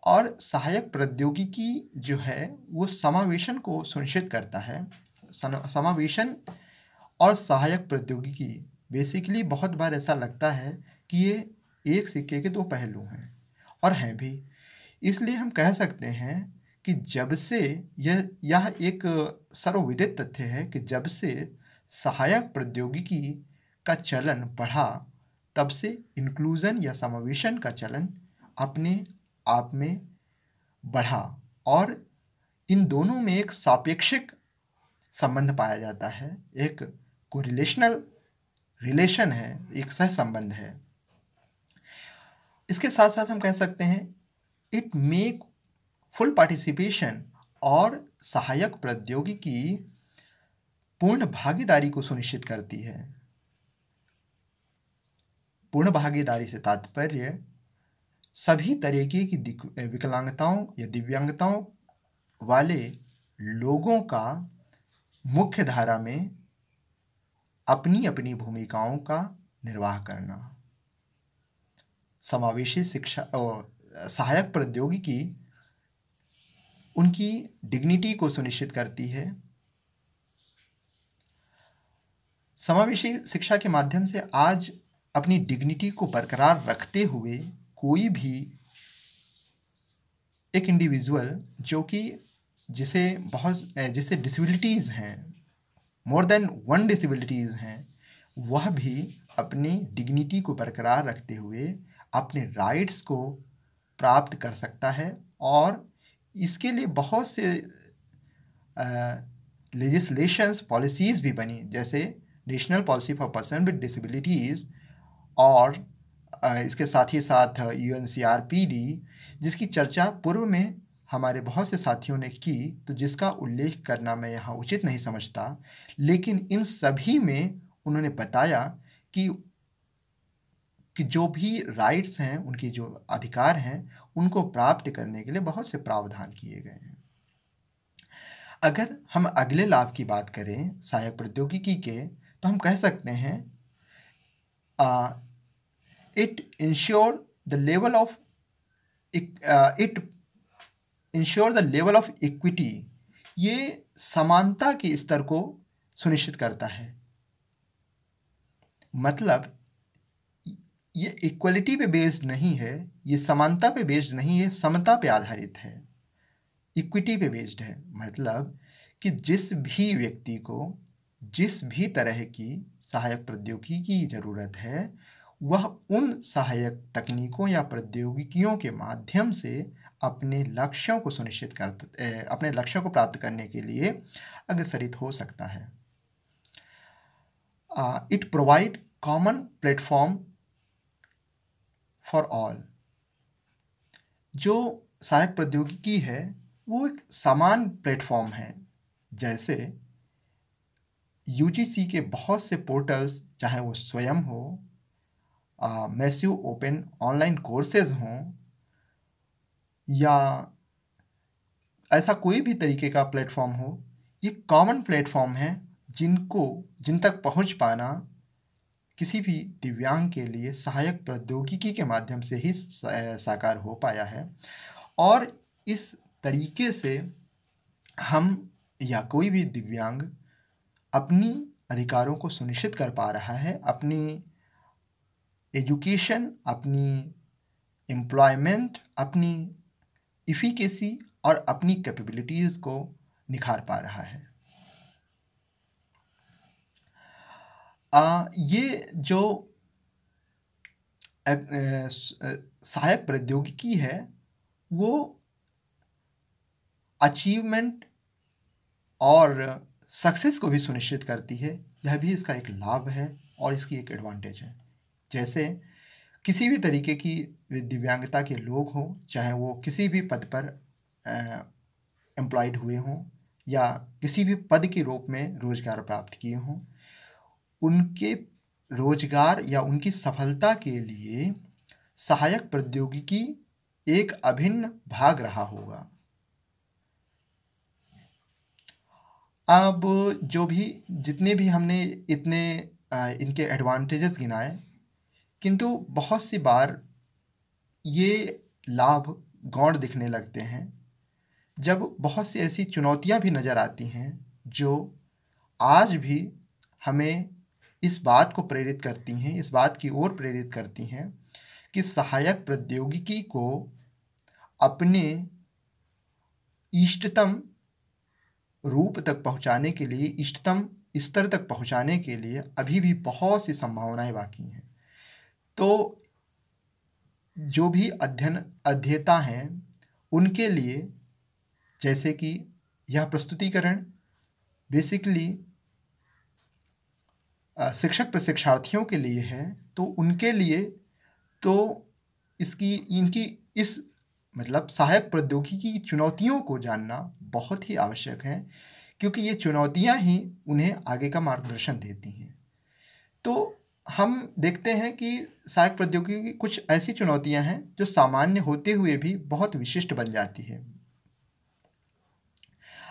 और सहायक प्रौद्योगिकी जो है वो समावेशन को सुनिश्चित करता है। समावेशन और सहायक प्रौद्योगिकी बेसिकली बहुत बार ऐसा लगता है कि ये एक सिक्के के दो पहलू हैं, और हैं भी। इसलिए हम कह सकते हैं कि जब से यह एक सर्वविदित तथ्य है कि जब से सहायक प्रौद्योगिकी का चलन बढ़ा, तब से इंक्लूजन या समावेशन का चलन अपने आप में बढ़ा, और इन दोनों में एक सापेक्षिक संबंध पाया जाता है, एक कोरिलेशनल रिलेशन है, एक सहसंबंध है। इसके साथ साथ हम कह सकते हैं इट मेक फुल पार्टिसिपेशन, और सहायक प्रौद्योगिकी पूर्ण भागीदारी को सुनिश्चित करती है। पूर्ण भागीदारी से तात्पर्य सभी तरीके की विकलांगताओं या दिव्यांगताओं वाले लोगों का मुख्य धारा में अपनी अपनी भूमिकाओं का निर्वाह करना। समावेशी शिक्षा और सहायक प्रौद्योगिकी उनकी डिग्निटी को सुनिश्चित करती है। समावेशी शिक्षा के माध्यम से आज अपनी डिग्निटी को बरकरार रखते हुए कोई भी एक इंडिविजुअल जो कि जिसे डिसेबिलिटीज़ हैं, मोर देन वन डिसेबिलिटीज़ हैं, वह भी अपनी डिग्निटी को बरकरार रखते हुए अपने राइट्स को प्राप्त कर सकता है। और इसके लिए बहुत से लेजिस्लेशंस, पॉलिसीज़ भी बनी, जैसे national policy for person with disabilities, और इसके साथ ही साथ UNCRPD, जिसकी चर्चा पूर्व में हमारे बहुत से साथियों ने की, तो जिसका उल्लेख करना मैं यहाँ उचित नहीं समझता। लेकिन इन सभी में उन्होंने बताया कि जो भी राइट्स हैं, उनकी जो अधिकार हैं, उनको प्राप्त करने के लिए बहुत से प्रावधान किए गए हैं। अगर हम अगले लाभ की बात करें सहायक प्रौद्योगिकी के, तो हम कह सकते हैं it ensure the level of equity. ये समानता के स्तर को सुनिश्चित करता है। मतलब ये इक्वलिटी पे बेस्ड नहीं है, ये समानता पे बेस्ड नहीं है, समता पे आधारित है, इक्विटी पे बेस्ड है। मतलब कि जिस भी व्यक्ति को जिस भी तरह की सहायक प्रौद्योगिकी की ज़रूरत है, वह उन सहायक तकनीकों या प्रौद्योगिकियों के माध्यम से अपने लक्ष्यों को अपने लक्ष्यों को प्राप्त करने के लिए अग्रसरित हो सकता है। It provide common platform for all. जो सहायक प्रौद्योगिकी है वो एक समान प्लेटफॉर्म है। जैसे UGC के बहुत से पोर्टल्स, चाहे वो स्वयं हो, मैसिव ओपन ऑनलाइन कोर्सेज हों, या ऐसा कोई भी तरीके का प्लेटफॉर्म हो, ये कॉमन प्लेटफॉर्म है जिन तक पहुंच पाना किसी भी दिव्यांग के लिए सहायक प्रौद्योगिकी के माध्यम से ही साकार हो पाया है। और इस तरीके से हम या कोई भी दिव्यांग अपनी अधिकारों को सुनिश्चित कर पा रहा है, अपनी एजुकेशन, अपनी एम्प्लॉयमेंट, अपनी इफ़िकेसी और अपनी कैपेबिलिटीज़ को निखार पा रहा है। ये जो सहायक प्रौद्योगिकी है, वो अचीवमेंट और सक्सेस को भी सुनिश्चित करती है। यह भी इसका एक लाभ है और इसकी एक एडवांटेज है। जैसे किसी भी तरीके की दिव्यांगता के लोग हों, चाहे वो किसी भी पद पर एम्प्लॉयड हुए हों या किसी भी पद के रूप में रोजगार प्राप्त किए हों, उनके रोजगार या उनकी सफलता के लिए सहायक प्रौद्योगिकी एक अभिन्न भाग रहा होगा। अब जितने भी हमने इतने इनके एडवांटेजेस गिनाए, किंतु बहुत सी बार ये लाभ गौण दिखने लगते हैं जब बहुत सी ऐसी चुनौतियां भी नज़र आती हैं जो आज भी हमें इस बात को प्रेरित करती हैं, इस बात की ओर प्रेरित करती हैं कि सहायक प्रौद्योगिकी को अपने इष्टतम रूप तक पहुंचाने के लिए, इष्टतम स्तर तक पहुंचाने के लिए अभी भी बहुत सी संभावनाएं बाकी हैं। तो जो भी अध्येता हैं, उनके लिए, जैसे कि यह प्रस्तुतिकरण बेसिकली शिक्षक प्रशिक्षार्थियों के लिए है, तो उनके लिए तो इनकी इस मतलब सहायक प्रौद्योगिकी की चुनौतियों को जानना बहुत ही आवश्यक है, क्योंकि ये चुनौतियां ही उन्हें आगे का मार्गदर्शन देती हैं। तो हम देखते हैं कि सहायक प्रौद्योगिकी की कुछ ऐसी चुनौतियां हैं जो सामान्य होते हुए भी बहुत विशिष्ट बन जाती है।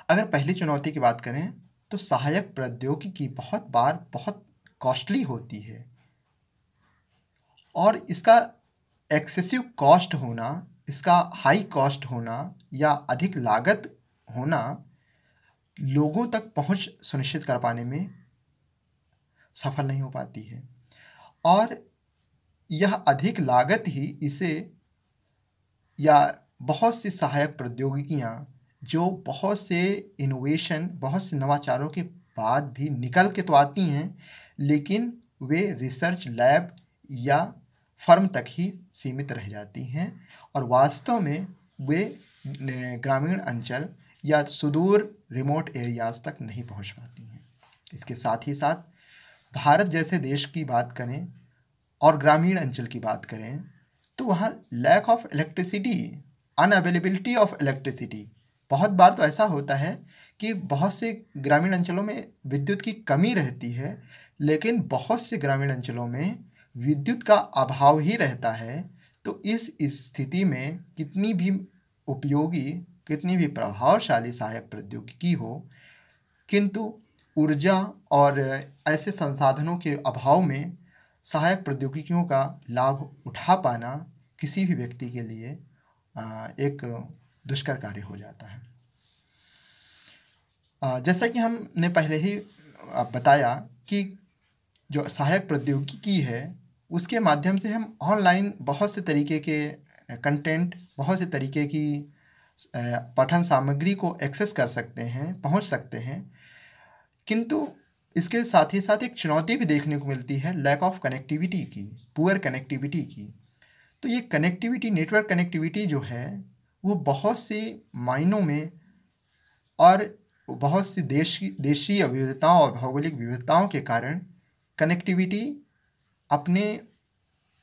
अगर पहली चुनौती की बात करें तो सहायक प्रौद्योगिकी बहुत बार बहुत कॉस्टली होती है और इसका एक्सेसिव कॉस्ट होना, इसका हाई कॉस्ट होना या अधिक लागत होना लोगों तक पहुंच सुनिश्चित कर पाने में सफल नहीं हो पाती है। और यह अधिक लागत ही इसे, या बहुत सी सहायक प्रौद्योगिकियां जो बहुत से इनोवेशन, बहुत से नवाचारों के बाद भी निकल के तो आती हैं, लेकिन वे रिसर्च लैब या फर्म तक ही सीमित रह जाती हैं और वास्तव में वे ग्रामीण अंचल या सुदूर रिमोट एरियाज़ तक नहीं पहुंच पाती हैं। इसके साथ ही साथ भारत जैसे देश की बात करें और ग्रामीण अंचल की बात करें तो वहाँ lack of electricity, unavailability of electricity, बहुत बार तो ऐसा होता है कि बहुत से ग्रामीण अंचलों में विद्युत की कमी रहती है, लेकिन बहुत से ग्रामीण अंचलों में विद्युत का अभाव ही रहता है। तो इस स्थिति में कितनी भी उपयोगी, कितनी भी प्रभावशाली सहायक प्रौद्योगिकी हो, किंतु ऊर्जा और ऐसे संसाधनों के अभाव में सहायक प्रौद्योगिकियों का लाभ उठा पाना किसी भी व्यक्ति के लिए एक दुष्कर कार्य हो जाता है। जैसा कि हमने पहले ही बताया कि जो सहायक प्रौद्योगिकी है उसके माध्यम से हम ऑनलाइन बहुत से तरीके के कंटेंट, बहुत से तरीके की पठन सामग्री को एक्सेस कर सकते हैं, पहुंच सकते हैं, किंतु इसके साथ ही साथ एक चुनौती भी देखने को मिलती है, लैक ऑफ कनेक्टिविटी की, पुअर कनेक्टिविटी की। तो ये कनेक्टिविटी, नेटवर्क कनेक्टिविटी जो है वो बहुत से मायनों में और बहुत सी देशीय विविधताओं और भौगोलिक विविधताओं के कारण कनेक्टिविटी अपने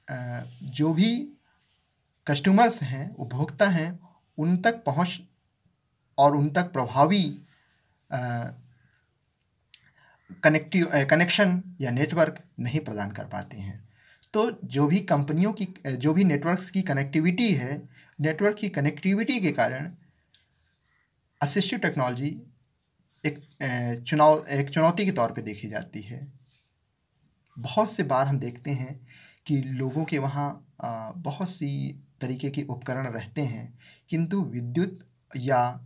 जो भी कस्टमर्स हैं, उपभोक्ता हैं, उन तक पहुंच और उन तक प्रभावी कनेक्शन या नेटवर्क नहीं प्रदान कर पाते हैं। तो जो भी कंपनियों की, जो भी नेटवर्क्स की कनेक्टिविटी है, नेटवर्क की कनेक्टिविटी के कारण असिस्टिव टेक्नोलॉजी एक चुनौती के तौर पे देखी जाती है। बहुत से बार हम देखते हैं कि लोगों के वहाँ बहुत सी तरीके के उपकरण रहते हैं, किंतु विद्युत या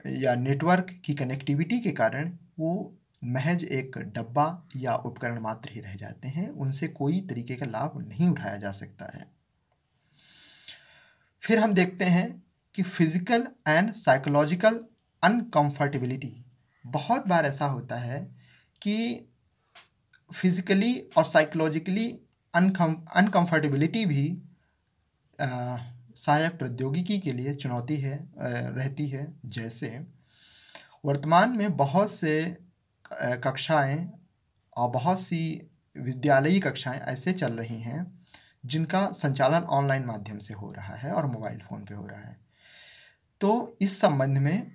या नेटवर्क की कनेक्टिविटी के कारण वो महज एक डब्बा या उपकरण मात्र ही रह जाते हैं, उनसे कोई तरीके का लाभ नहीं उठाया जा सकता है। फिर हम देखते हैं कि फिजिकल एंड साइकोलॉजिकल अनकंफर्टेबिलिटी। बहुत बार ऐसा होता है कि फिजिकली और साइकोलॉजिकली अनकंफर्टेबिलिटी भी सहायक प्रौद्योगिकी के लिए चुनौती रहती है। जैसे वर्तमान में बहुत से कक्षाएं और बहुत सी विद्यालयी कक्षाएं ऐसे चल रही हैं जिनका संचालन ऑनलाइन माध्यम से हो रहा है और मोबाइल फ़ोन पे हो रहा है। तो इस संबंध में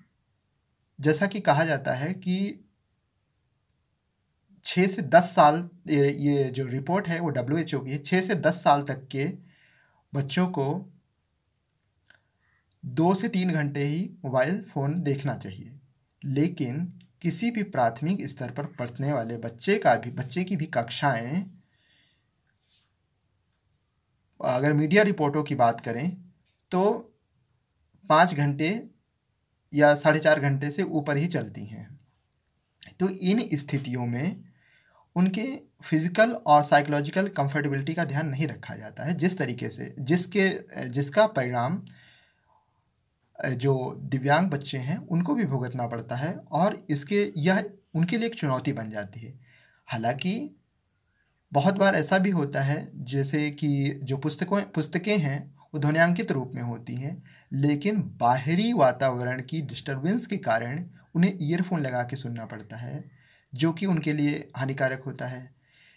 जैसा कि कहा जाता है कि 6 से 10 साल, ये जो रिपोर्ट है वो WHO की है, 6 से 10 साल तक के बच्चों को 2 से 3 घंटे ही मोबाइल फ़ोन देखना चाहिए। लेकिन किसी भी प्राथमिक स्तर पर पढ़ने वाले बच्चे की भी कक्षाएं, अगर मीडिया रिपोर्टों की बात करें तो 5 घंटे या 4.5 घंटे से ऊपर ही चलती हैं। तो इन स्थितियों में उनके फिजिकल और साइकोलॉजिकल कंफर्टेबिलिटी का ध्यान नहीं रखा जाता है, जिस तरीके से जिसका परिणाम जो दिव्यांग बच्चे हैं उनको भी भुगतना पड़ता है और यह उनके लिए एक चुनौती बन जाती है। हालांकि बहुत बार ऐसा भी होता है जैसे कि जो पुस्तकें हैं वो ध्वन्यांकित रूप में होती हैं, लेकिन बाहरी वातावरण की डिस्टरबेंस के कारण उन्हें ईयरफोन लगा के सुनना पड़ता है, जो कि उनके लिए हानिकारक होता है।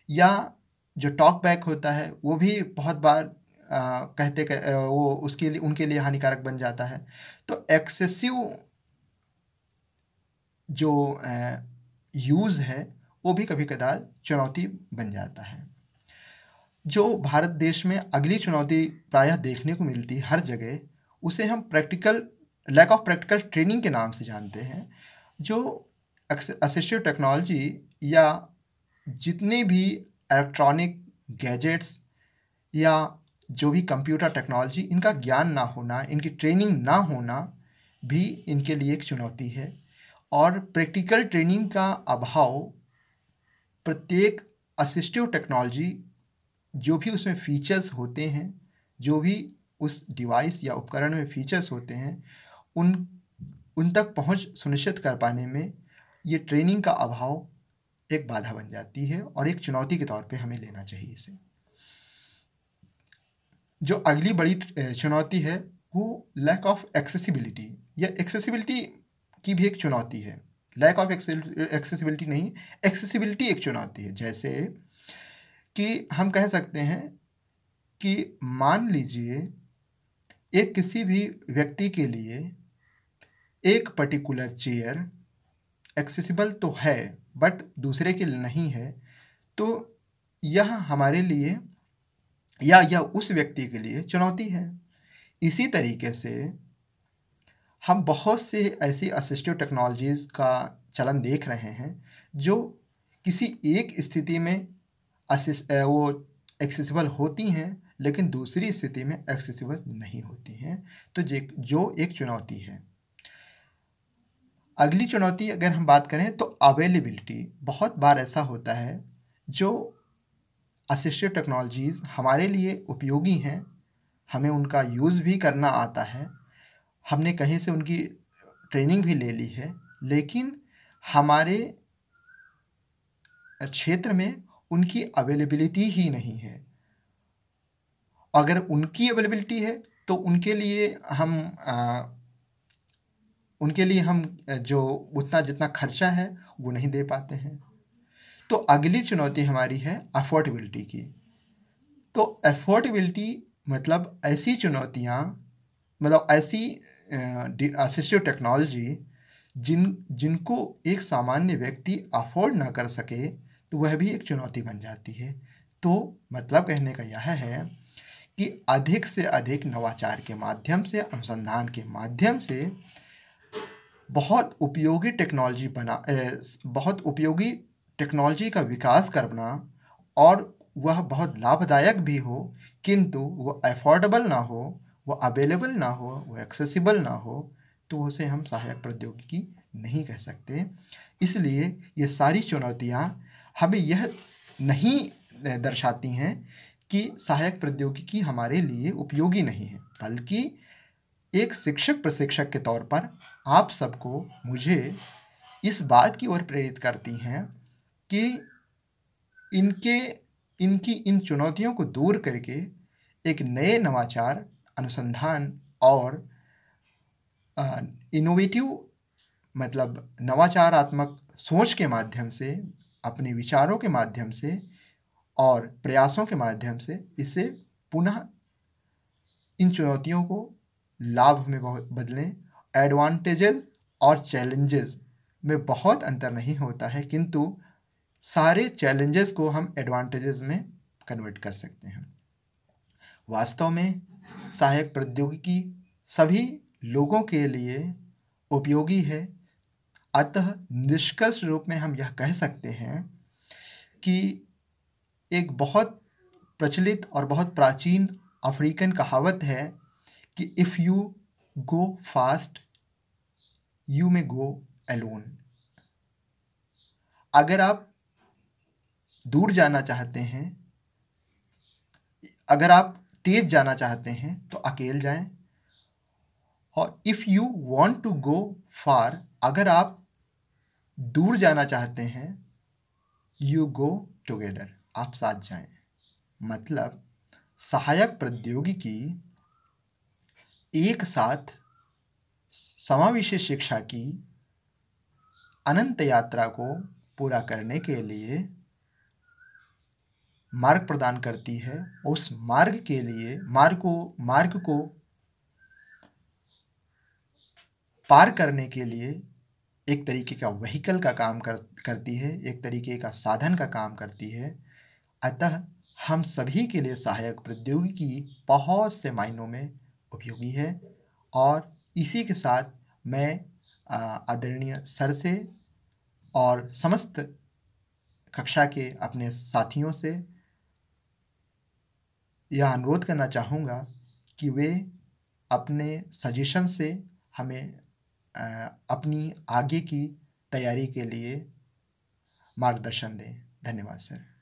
या जो टॉक बैक होता है वो भी बहुत बार वो उनके लिए हानिकारक बन जाता है। तो एक्सेसिव जो यूज़ है वो भी कभी कदार चुनौती बन जाता है। जो भारत देश में अगली चुनौती प्रायः देखने को मिलती है हर जगह, उसे हम लैक ऑफ प्रैक्टिकल ट्रेनिंग के नाम से जानते हैं। जो असिस्टिव टेक्नोलॉजी या जितने भी इलेक्ट्रॉनिक गैजेट्स या जो भी कंप्यूटर टेक्नोलॉजी, इनका ज्ञान ना होना, इनकी ट्रेनिंग ना होना भी इनके लिए एक चुनौती है। और प्रैक्टिकल ट्रेनिंग का अभाव प्रत्येक असिस्टिव टेक्नोलॉजी, जो भी उसमें फीचर्स होते हैं, जो भी उस डिवाइस या उपकरण में फीचर्स होते हैं, उन तक पहुंच सुनिश्चित कर पाने में ये ट्रेनिंग का अभाव एक बाधा बन जाती है और एक चुनौती के तौर पे हमें लेना चाहिए इसे। जो अगली बड़ी चुनौती है वो लैक ऑफ एक्सेसिबिलिटी, या एक्सेसिबिलिटी की भी एक चुनौती है। लैक ऑफ एक्सेसिबिलिटी नहीं, एक्सेसिबिलिटी एक चुनौती है। जैसे कि हम कह सकते हैं कि मान लीजिए एक किसी भी व्यक्ति के लिए एक पर्टिकुलर चेयर एक्सेसिबल तो है बट दूसरे के लिए नहीं है, तो यह हमारे लिए या उस व्यक्ति के लिए चुनौती है। इसी तरीके से हम बहुत से ऐसी असिस्टिव टेक्नोलॉजीज़ का चलन देख रहे हैं जो किसी एक स्थिति में वो एक्सेसिबल होती हैं, लेकिन दूसरी स्थिति में एक्सेसिबल नहीं होती हैं, तो जो एक चुनौती है। अगली चुनौती अगर हम बात करें तो अवेलेबिलिटी। बहुत बार ऐसा होता है जो असिस्टिव टेक्नोलॉजीज़ हमारे लिए उपयोगी हैं, हमें उनका यूज़ भी करना आता है, हमने कहीं से उनकी ट्रेनिंग भी ले ली है, लेकिन हमारे क्षेत्र में उनकी अवेलेबिलिटी ही नहीं है। अगर उनकी अवेलेबिलिटी है तो उनके लिए हम जो उतना जितना खर्चा है वो नहीं दे पाते हैं। तो अगली चुनौती हमारी है अफोर्डेबिलिटी की। तो अफोर्डेबिलिटी मतलब ऐसी चुनौतियाँ, मतलब ऐसी असिस्टिव टेक्नोलॉजी जिनको एक सामान्य व्यक्ति अफोर्ड ना कर सके, तो वह भी एक चुनौती बन जाती है। तो मतलब कहने का यह है कि अधिक से अधिक नवाचार के माध्यम से, अनुसंधान के माध्यम से बहुत उपयोगी टेक्नोलॉजी का विकास करना, और वह बहुत लाभदायक भी हो, किंतु वो अफोर्डेबल ना हो, वो अवेलेबल ना हो, वो एक्सेसिबल ना हो, तो उसे हम सहायक प्रौद्योगिकी नहीं कह सकते। इसलिए ये सारी चुनौतियाँ हमें यह नहीं दर्शाती हैं कि सहायक प्रौद्योगिकी हमारे लिए उपयोगी नहीं है, बल्कि एक शिक्षक प्रशिक्षक के तौर पर आप सबको, मुझे इस बात की ओर प्रेरित करती हैं कि इनके इनकी इन चुनौतियों को दूर करके एक नए नवाचार, अनुसंधान और इनोवेटिव मतलब नवाचारात्मक सोच के माध्यम से, अपने विचारों के माध्यम से और प्रयासों के माध्यम से इसे पुनः इन चुनौतियों को लाभ में बदलें। एडवांटेजेस और चैलेंजेस में बहुत अंतर नहीं होता है, किंतु सारे चैलेंजेस को हम एडवांटेजेस में कन्वर्ट कर सकते हैं। वास्तव में सहायक प्रौद्योगिकी सभी लोगों के लिए उपयोगी है। अतः निष्कर्ष रूप में हम यह कह सकते हैं कि एक बहुत प्रचलित और बहुत प्राचीन अफ्रीकन कहावत है कि if you go fast you may go alone. अगर आप दूर जाना चाहते हैं, अगर आप तेज जाना चाहते हैं तो अकेले जाएं, और if you want to go far, अगर आप दूर जाना चाहते हैं, यू गो टुगेदर, आप साथ जाएं। मतलब सहायक प्रौद्योगिकी एक साथ समावेशी शिक्षा की अनंत यात्रा को पूरा करने के लिए मार्ग प्रदान करती है। उस मार्ग के लिए मार्ग को पार करने के लिए एक तरीके का व्हीकल का काम करती है, एक तरीके का साधन का काम करती है। अतः हम सभी के लिए सहायक प्रौद्योगिकी बहुत से मायनों में उपयोगी है। और इसी के साथ मैं आदरणीय सर से और समस्त कक्षा के अपने साथियों से यह अनुरोध करना चाहूँगा कि वे अपने सजेशन से हमें अपनी आगे की तैयारी के लिए मार्गदर्शन दें। धन्यवाद सर।